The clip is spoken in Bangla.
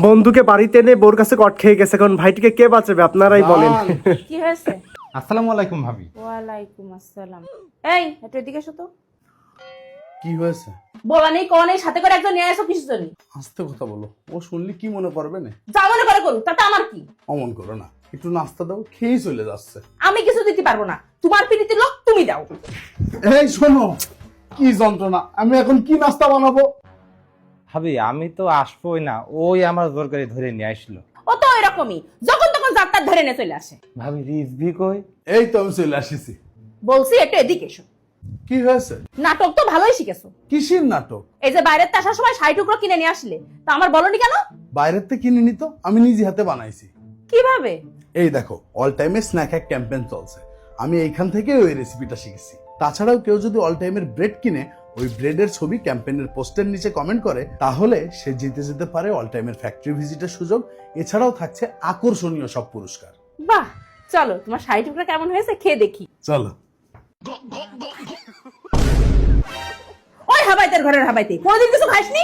বন্ধুকে বাড়িতে এনে বোর কাছে কট খেয়ে গেছে, এখন ভাইটিকে কে বাঁচাবে আপনারাই বলেন। কি হয়েছে? আসসালামু আলাইকুম ভাবি। ওয়ালাইকুম আসসালাম। এই একটু এদিকে এসো তো। কি হয়েছে? বলা নেই কোয়া নেই, সাথে করে একজন নিয়ে আসো কিছু জন্য। আস্তে কথা বলো, ও শুনলে কি মনে করবে না? যা মনে করে করুক, তাতে আমার কি? অমন করো না, একটু নাস্তা দাও, খেয়েই চলে যাচ্ছে। আমি কিছু দিতে পারবো না, তোমার পিড়িতে লোক তুমি দাও। এই শোনো, কি যন্ত্রণা, আমি এখন কি নাস্তা বানাবো? ভাবি আমি তো আসবোই না, ওই আমার জোর করে ধরে নিয়ে আসলো। ও তো এরকমই, যখন তখন যাত্রা ধরে নিয়ে চলে আসে। ভাবি রিজভি কই? এই তো আমি চলে আসিছি। বলছি একটু এদিকে এসো। কি হয়েছে? নাটক তো ভালোই শিখেছো। কিসের নাটক? এই যে বাইরের আসার সময় 60 টুকরো কিনে নিয়ে আসলে, তা আমার বলনি কেন? বাইরের থেকে কিনে নিত, আমি নিজে হাতে বানাইছি। কিভাবে? এই দেখো, অল টাইমের স্ন্যাক হ্যাক ক্যাম্পেইন চলছে, আমি এইখান থেকে ওই রেসিপিটা শিখেছি। তাছাড়াও কেউ যদি অল টাইমের ব্রেড কিনে ওই ব্রেডের ছবি ক্যাম্পেইনের পোস্টের নিচে কমেন্ট করে, তাহলে সে জিতে যেতে পারে অল টাইমের ফ্যাক্টরি ভিজিটের সুযোগ। এছাড়াও থাকছে আকর্ষণীয় সব পুরস্কার। বাহ, চলো তোমার 60 টুকরো কেমন হয়েছে খেয়ে দেখি। চলো। ওই হাবাইতের ঘরের হাবাইতে কোনদিন কিছু খাসনি?